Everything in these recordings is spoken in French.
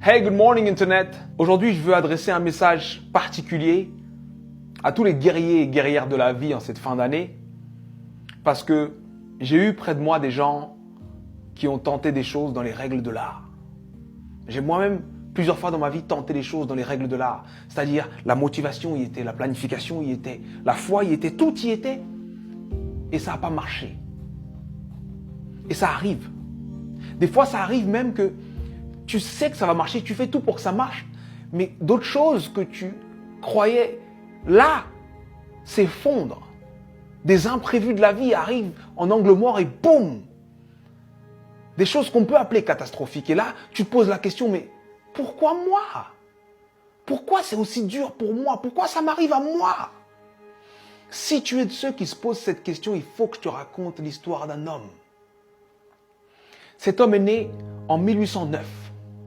Hey, good morning Internet. Aujourd'hui, je veux adresser un message particulier à tous les guerriers et guerrières de la vie en cette fin d'année parce que j'ai eu près de moi des gens qui ont tenté des choses dans les règles de l'art. J'ai moi-même plusieurs fois dans ma vie tenté des choses dans les règles de l'art, c'est-à-dire la motivation y était, la planification y était, la foi y était, tout y était et ça n'a pas marché. Et ça arrive. Des fois, ça arrive même que tu sais que ça va marcher, tu fais tout pour que ça marche, mais d'autres choses que tu croyais là s'effondrent. Des imprévus de la vie arrivent en angle mort et boum! Des choses qu'on peut appeler catastrophiques. Et là, tu te poses la question, mais pourquoi moi? Pourquoi c'est aussi dur pour moi? Pourquoi ça m'arrive à moi? Si tu es de ceux qui se posent cette question, il faut que je te raconte l'histoire d'un homme. Cet homme est né en 1809.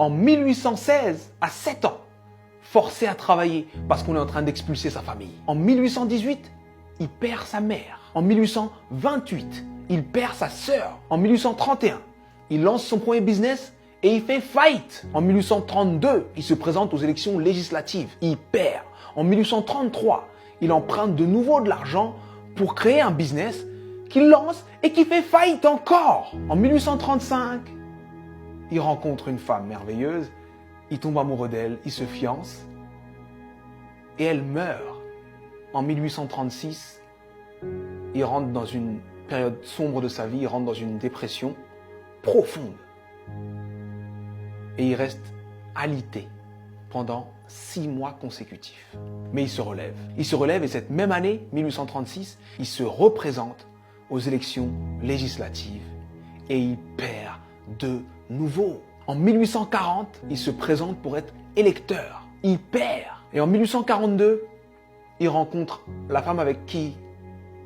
En 1816, à 7 ans, forcé à travailler parce qu'on est en train d'expulser sa famille. En 1818, il perd sa mère. En 1828, il perd sa sœur. En 1831, il lance son premier business et il fait faillite. En 1832, il se présente aux élections législatives. Il perd. En 1833, il emprunte de nouveau de l'argent pour créer un business qu'il lance et qui fait faillite encore. En 1835, il rencontre une femme merveilleuse, il tombe amoureux d'elle, il se fiance et elle meurt. En 1836, il rentre dans une période sombre de sa vie, il rentre dans une dépression profonde. Et il reste alité pendant 6 mois consécutifs. Mais il se relève. Il se relève et cette même année, 1836, il se représente aux élections législatives et il perd de nouveau. En 1840, il se présente pour être électeur. Il perd. Et en 1842, il rencontre la femme avec qui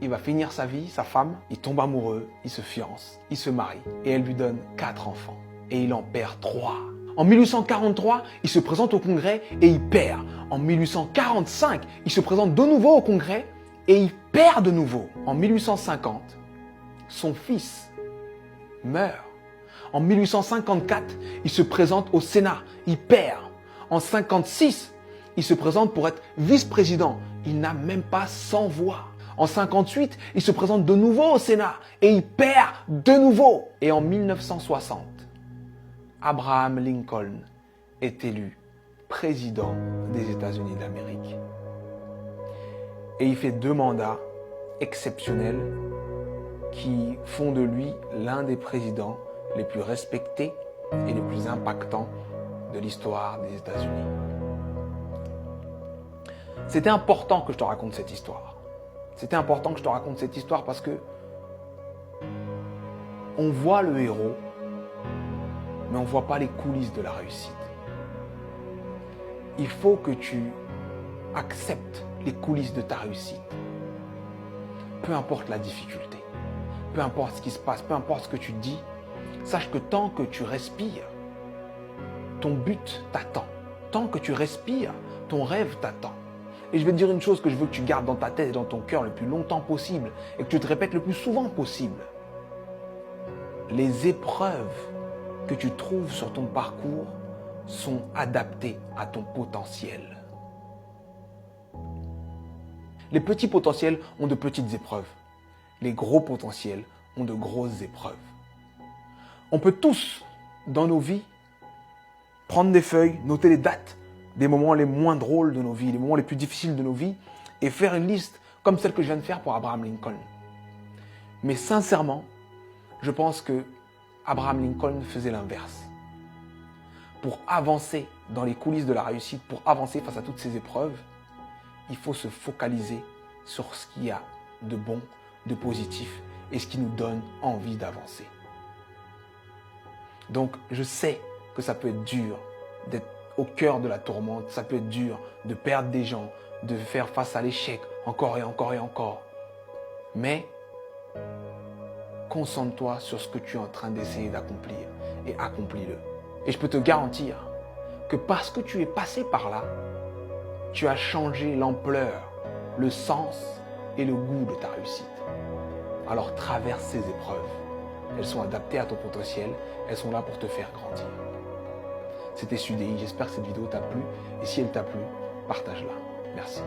il va finir sa vie, sa femme. Il tombe amoureux, il se fiance, il se marie et elle lui donne 4 enfants. Et il en perd 3. En 1843, il se présente au Congrès et il perd. En 1845, il se présente de nouveau au Congrès et il perd de nouveau. En 1850, son fils meurt. En 1854, il se présente au Sénat, il perd. En 1956, il se présente pour être vice-président. Il n'a même pas 100 voix. En 1958, il se présente de nouveau au Sénat et il perd de nouveau. Et en 1960, Abraham Lincoln est élu président des États-Unis d'Amérique. Et il fait 2 mandats exceptionnels qui font de lui l'un des présidents les plus respectés et les plus impactants de l'histoire des États-Unis. C'était important que je te raconte cette histoire. C'était important que je te raconte cette histoire parce que on voit le héros, mais on ne voit pas les coulisses de la réussite. Il faut que tu acceptes les coulisses de ta réussite. Peu importe la difficulté, peu importe ce qui se passe, peu importe ce que tu dis, sache que tant que tu respires, ton but t'attend. Tant que tu respires, ton rêve t'attend. Et je vais te dire une chose que je veux que tu gardes dans ta tête et dans ton cœur le plus longtemps possible et que tu te répètes le plus souvent possible. Les épreuves que tu trouves sur ton parcours sont adaptées à ton potentiel. Les petits potentiels ont de petites épreuves. Les gros potentiels ont de grosses épreuves. On peut tous, dans nos vies, prendre des feuilles, noter les dates des moments les moins drôles de nos vies, les moments les plus difficiles de nos vies, et faire une liste comme celle que je viens de faire pour Abraham Lincoln. Mais sincèrement, je pense que Abraham Lincoln faisait l'inverse. Pour avancer dans les coulisses de la réussite, pour avancer face à toutes ces épreuves, il faut se focaliser sur ce qu'il y a de bon, de positif et ce qui nous donne envie d'avancer. Donc, je sais que ça peut être dur d'être au cœur de la tourmente, ça peut être dur de perdre des gens, de faire face à l'échec encore et encore et encore. Mais concentre-toi sur ce que tu es en train d'essayer d'accomplir et accomplis-le. Et je peux te garantir que parce que tu es passé par là, tu as changé l'ampleur, le sens et le goût de ta réussite. Alors traverse ces épreuves. Elles sont adaptées à ton potentiel, elles sont là pour te faire grandir. C'était Sudei. J'espère que cette vidéo t'a plu. Et si elle t'a plu, partage-la. Merci.